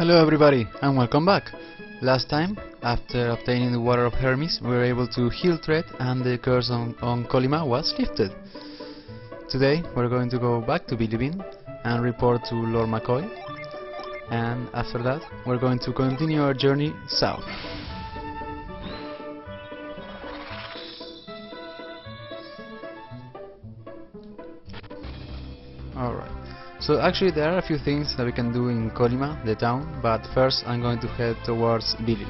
Hello everybody and welcome back. Last time, after obtaining the water of Hermes, we were able to heal Thread and the curse on Colima was lifted. Today we're going to go back to Billy Bean and report to Lord McCoy, and after that we're going to continue our journey south. Alright. So actually there are a few things that we can do in Colima, the town, but first I'm going to head towards Billy.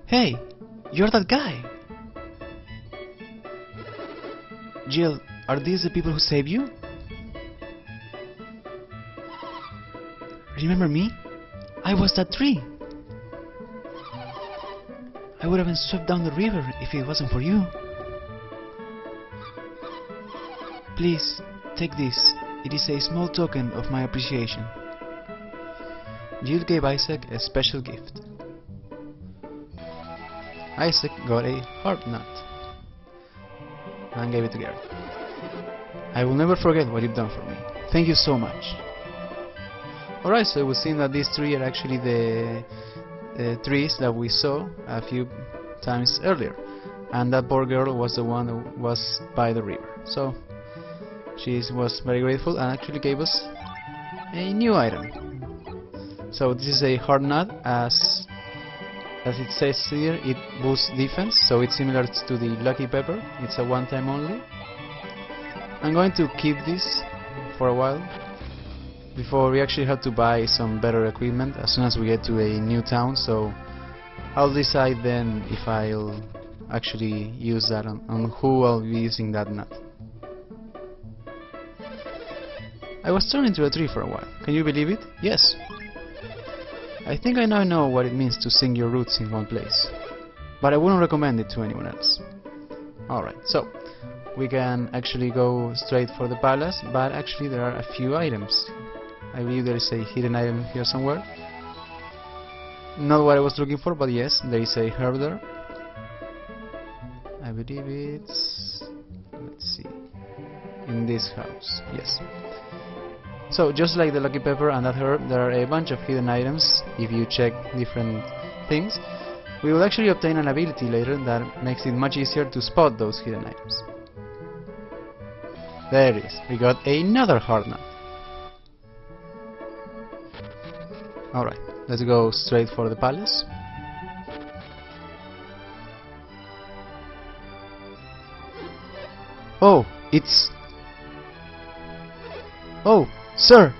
Hey, you're that guy! Jill, are these the people who saved you? Remember me? I was that tree! I would have been swept down the river if it wasn't for you. Please, take this. It is a small token of my appreciation. Jill gave Isaac a special gift. Isaac got a heart nut and gave it to Garrett. I will never forget what you've done for me. Thank you so much. Alright, so it would seem that these three are actually the trees that we saw a few times earlier, and that poor girl was the one who was by the river, so she was very grateful and actually gave us a new item. So this is a hard nut, as it says here, it boosts defense, so it's similar to the Lucky Pepper. It's a one time only. I'm going to keep this for a while before we actually have to buy some better equipment as soon as we get to a new town, so I'll decide then if I'll actually use that on who I'll be using that nut. I was turned into a tree for a while. Can you believe it? Yes. I think I now know what it means to sink your roots in one place, but I wouldn't recommend it to anyone else. Alright, so we can actually go straight for the palace, but actually there are a few items. I believe there is a hidden item here somewhere. Not what I was looking for, but yes, there is a herb there. I believe it's... let's see... in this house, yes. So, just like the Lucky Pepper and that herb, there are a bunch of hidden items if you check different things. We will actually obtain an ability later that makes it much easier to spot those hidden items. There it is, we got another hard nut. Alright, let's go straight for the palace. Oh, it's... oh, sir!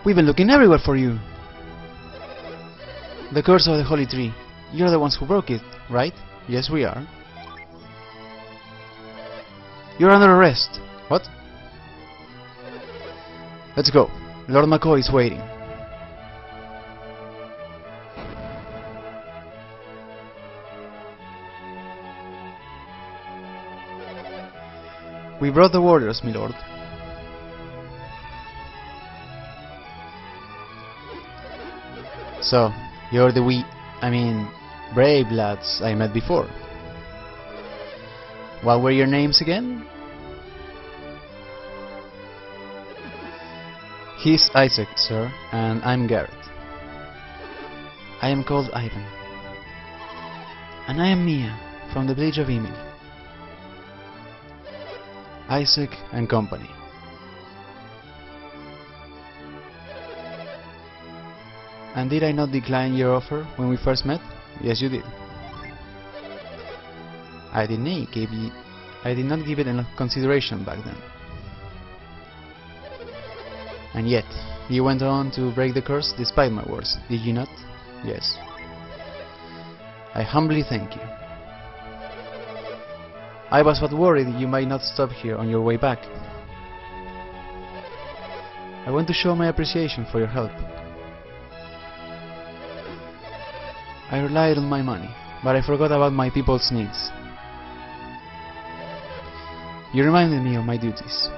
We've been looking everywhere for you! The curse of the holy tree. You're the ones who broke it, right? Yes, we are. You're under arrest. What? Let's go. Lord McCoy is waiting. We brought the warriors, my lord. So, you're the brave lads I met before. What were your names again? He's Isaac, sir, and I'm Garrett. I am called Ivan. And I am Mia, from the village of Emily. Isaac and company. And did I not decline your offer when we first met? Yes, you did. I did not give it enough consideration back then. And yet, you went on to break the curse despite my words, did you not? Yes. I humbly thank you. I was but worried you might not stop here on your way back. I want to show my appreciation for your help. I relied on my money, but I forgot about my people's needs. You reminded me of my duties.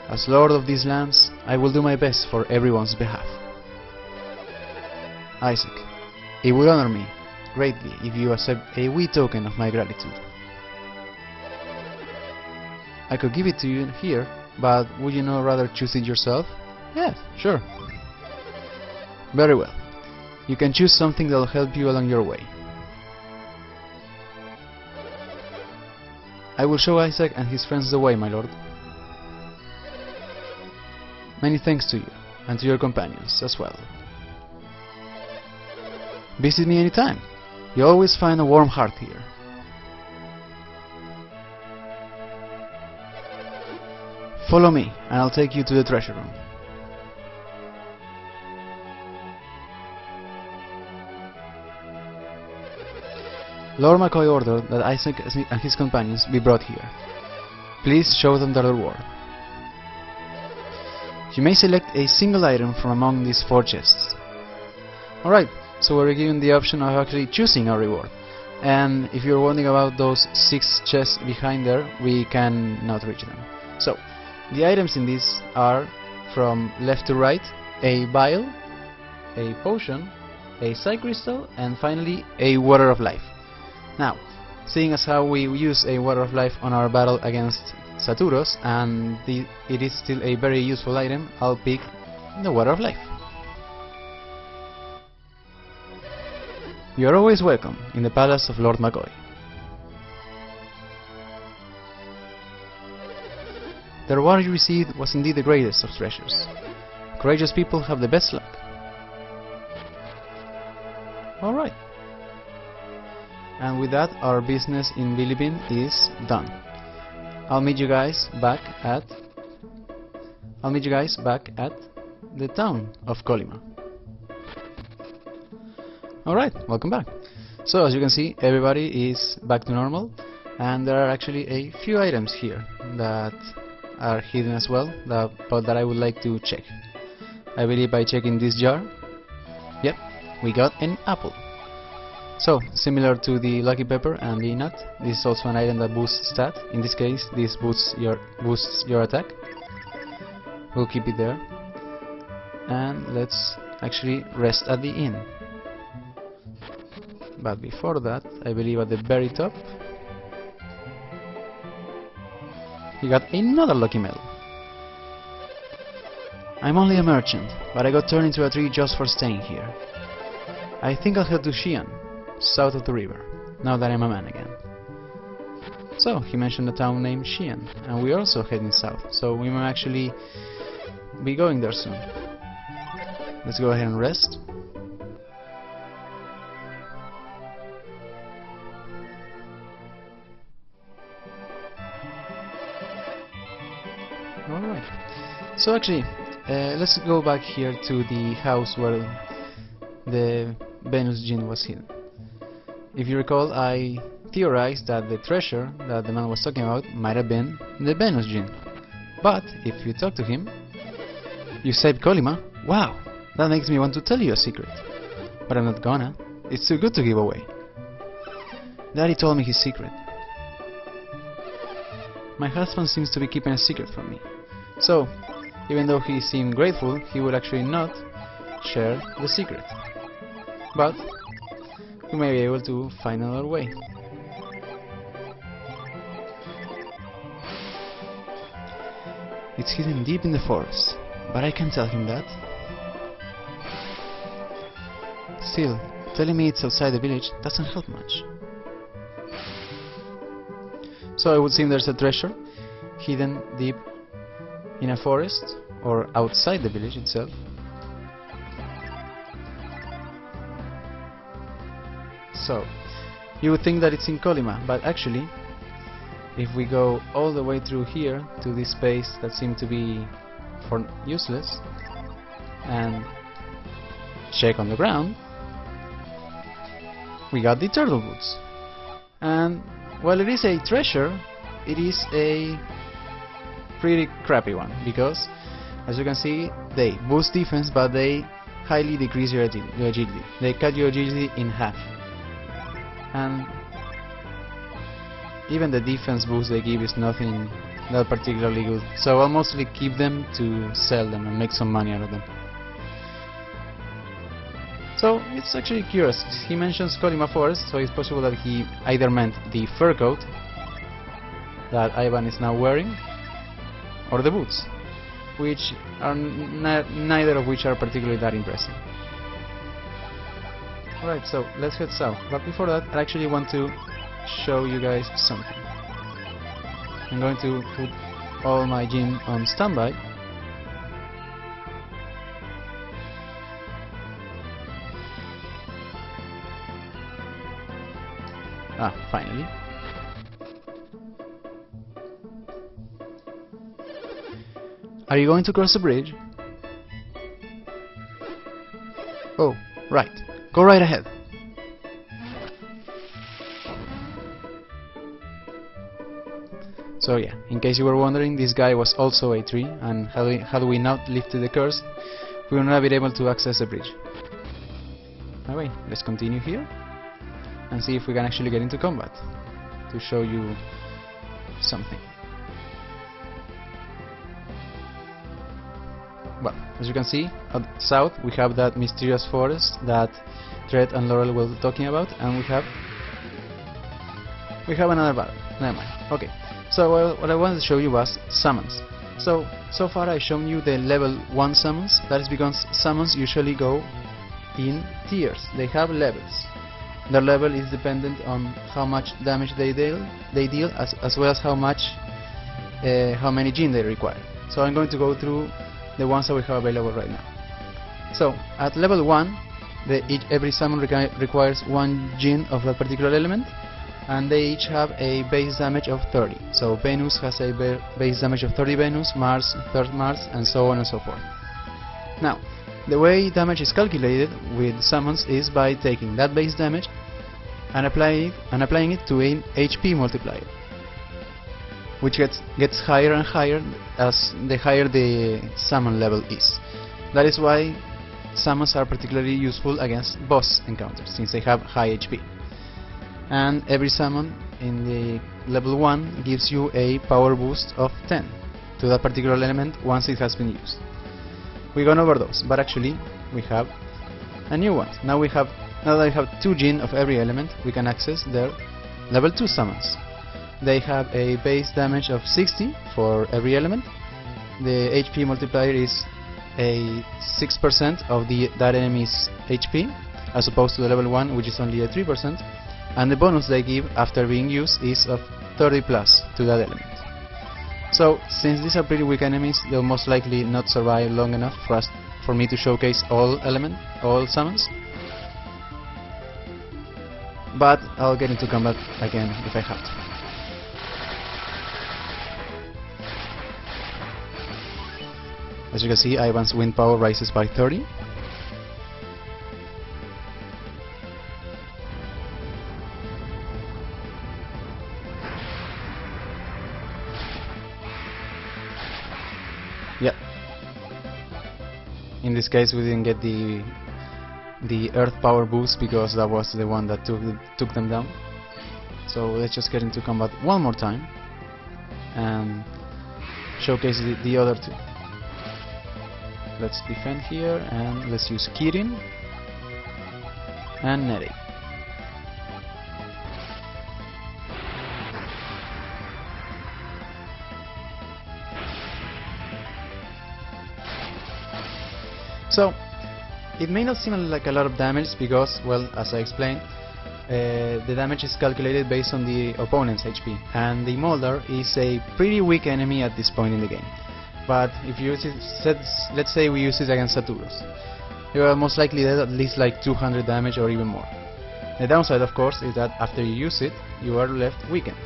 As Lord of these lands, I will do my best for everyone's behalf. Isaac, it would honor me greatly if you accept a wee token of my gratitude. I could give it to you here, but would you not rather choose it yourself? Yes, sure. Very well. You can choose something that will help you along your way. I will show Isaac and his friends the way, my lord. Many thanks to you, and to your companions as well. Visit me anytime. You always find a warm heart here. Follow me, and I'll take you to the treasure room. Lord McCoy ordered that Isaac and his companions be brought here. Please show them the reward. You may select a single item from among these 4 chests. Alright, so we're given the option of actually choosing a reward. And if you're wondering about those 6 chests behind there, we cannot reach them. So, the items in this are, from left to right, a vial, a potion, a psi crystal, and finally a water of life. Now, seeing as how we use a water of life on our battle against Saturos, and it is still a very useful item, I'll pick the water of life. You are always welcome in the palace of Lord McCoy. The reward you received was indeed the greatest of treasures. Courageous people have the best luck. Alright. And with that, our business in Bilibin is done. I'll meet you guys back at the town of Colima. Alright, welcome back. So as you can see, everybody is back to normal, and there are actually a few items here that are hidden as well, but that I would like to check. I believe by checking this jar, yep, we got an apple. So, similar to the Lucky Pepper and the Nut, this is also an item that boosts stat. In this case, this boosts your attack. We'll keep it there. And let's actually rest at the inn. But before that, I believe at the very top, you got another lucky medal. I'm only a merchant, but I got turned into a tree just for staying here. I think I'll head to Xi'an, south of the river, now that I'm a man again. So, he mentioned a town named Xi'an, and we're also heading south, so we might actually be going there soon. Let's go ahead and rest. Alright, so actually, let's go back here to the house where the Venus Djinn was hidden. If you recall, I theorized that the treasure that the man was talking about might have been the Venus Djinn. But if you talk to him, you saved Colima. Wow, that makes me want to tell you a secret. But I'm not gonna. It's too good to give away. Daddy told me his secret. My husband seems to be keeping a secret from me. So, even though he seemed grateful, he would actually not share the secret. But we may be able to find another way. It's hidden deep in the forest, but I can't tell him that. Still, telling me it's outside the village doesn't help much. So it would seem there's a treasure hidden deep in a forest, or outside the village itself. So, you would think that it's in Colima, but actually, if we go all the way through here to this space that seemed to be for useless, and check on the ground, we got the turtle boots. And while it is a treasure, it is a pretty crappy one, because as you can see, they boost defense, but they highly decrease your agility. They cut your agility in half. And even the defense boost they give is nothing that particularly good, so I'll mostly keep them to sell them and make some money out of them. So it's actually curious. He mentions Colima Forest, so it's possible that he either meant the fur coat that Ivan is now wearing, or the boots, which are neither of which are particularly that impressive. Alright, so let's head south, but before that I actually want to show you guys something. I'm going to put all my gym on standby. Finally. Are you going to cross the bridge? Oh, right. Go right ahead. So yeah, in case you were wondering, this guy was also a tree, and had we not lifted the curse, we would not have been able to access the bridge. Anyway, let's continue here and see if we can actually get into combat to show you something. Well, as you can see, south we have that mysterious forest that Tred and Laurel were talking about, and we have another battle. Never mind. Okay, so what I wanted to show you was summons. So far I've shown you the level 1 summons. That is because summons usually go in tiers. They have levels. Their level is dependent on how much damage they deal, as well as how many gene they require. So I'm going to go through the ones that we have available right now. So at level 1, every summon requires 1 gene of that particular element, and they each have a base damage of 30. So Venus has a base damage of 30 Venus, Mars 30 Mars, and so on and so forth. Now, the way damage is calculated with summons is by taking that base damage and applying it to an HP multiplier, which gets higher and higher as the higher the summon level is. That is why summons are particularly useful against boss encounters, since they have high HP. And every summon in the level 1 gives you a power boost of 10 to that particular element once it has been used. We've gone over those, but actually we have a new one. Now that we have 2 gene of every element, we can access their level 2 summons. They have a base damage of 60 for every element. The HP multiplier is a 6% of that enemy's HP, as opposed to the level 1, which is only a 3%, and the bonus they give after being used is of 30 plus to that element. So, since these are pretty weak enemies, they'll most likely not survive long enough for me to showcase all summons. But I'll get into combat again if I have to. As you can see, Ivan's wind power rises by 30. Yep. In this case, we didn't get the earth power boost because that was the one that took them down. So let's just get into combat one more time and showcase the other two. Let's defend here and let's use Kirin and Nere. So it may not seem like a lot of damage because, well, as I explained, the damage is calculated based on the opponent's HP, and the Moldar is a pretty weak enemy at this point in the game. But if you use it, let's say we use it against Saturus, you are most likely dead at least like 200 damage or even more. The downside, of course, is that after you use it, you are left weakened,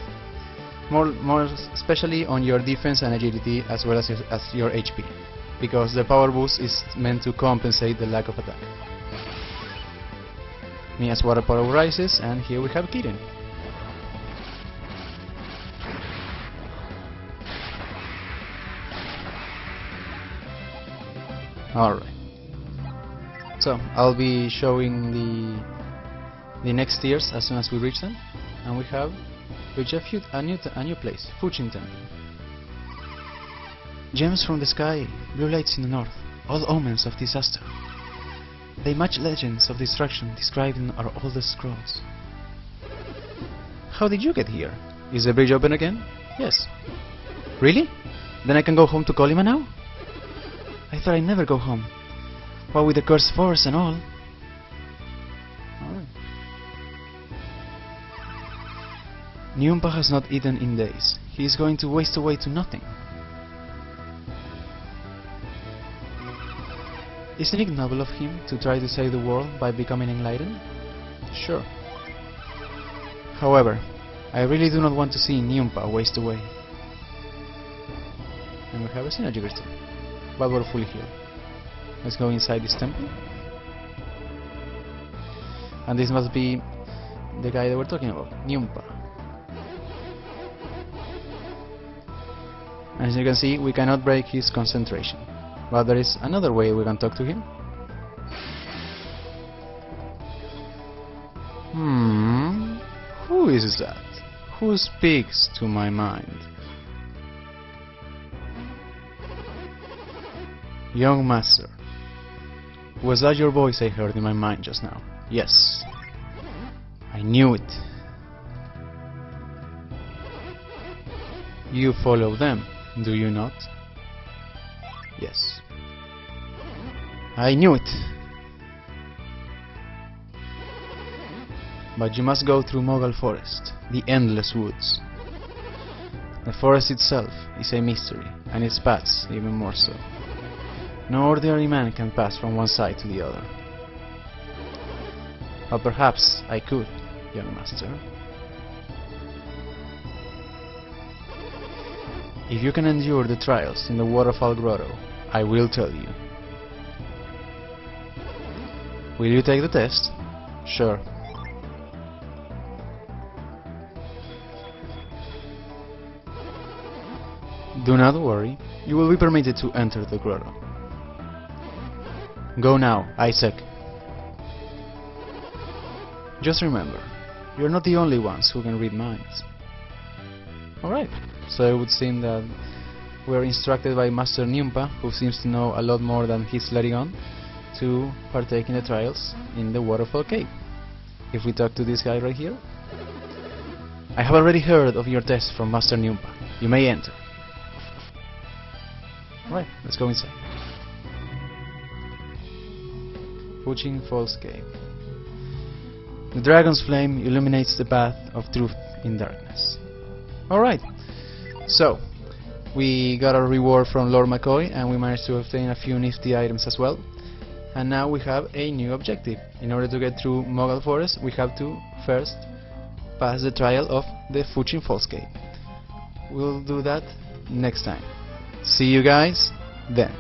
more especially on your defense and agility, as well as your HP, because the power boost is meant to compensate the lack of attack. Mia's water power rises, and here we have Kirin. Alright, so I'll be showing the next tiers as soon as we reach them, and we have reached a new place, Fuchin Temple. Gems from the sky, blue lights in the north, all omens of disaster. They match legends of destruction described in our oldest scrolls. How did you get here? Is the bridge open again? Yes. Really? Then I can go home to Colima now? I thought I'd never go home. What with the cursed forest and all. Alright. Nyumpa has not eaten in days. He is going to waste away to nothing. Isn't it noble of him to try to save the world by becoming enlightened? Sure. However, I really do not want to see Nyumpa waste away. And we have a synergy crystal, but we're fully healed. Let's go inside this temple. And this must be the guy that we're talking about, Nyumpa. As you can see, we cannot break his concentration. But there is another way we can talk to him. Who is that? Who speaks to my mind? Young master. Was that your voice I heard in my mind just now? Yes. I knew it. You follow them, do you not? Yes. I knew it. But you must go through Mogal Forest, the endless woods. The forest itself is a mystery, and its paths even more so. No ordinary man can pass from one side to the other. But perhaps I could, young master. If you can endure the trials in the Waterfall Grotto, I will tell you. Will you take the test? Sure. Do not worry, you will be permitted to enter the grotto. Go now, Isaac. Just remember, you're not the only ones who can read minds. Alright, so it would seem that we're instructed by Master Nyumpa, who seems to know a lot more than he's letting on, to partake in the trials in the Waterfall Cave. If we talk to this guy right here. I have already heard of your test from Master Nyumpa. You may enter. Right, let's go inside. Fuching Falls Cave. The dragon's flame illuminates the path of truth in darkness. Alright, so we got our reward from Lord McCoy and we managed to obtain a few nifty items as well. And now we have a new objective. In order to get through Mogal Forest, we have to first pass the trial of the Fuching Falls Cave. We'll do that next time. See you guys then.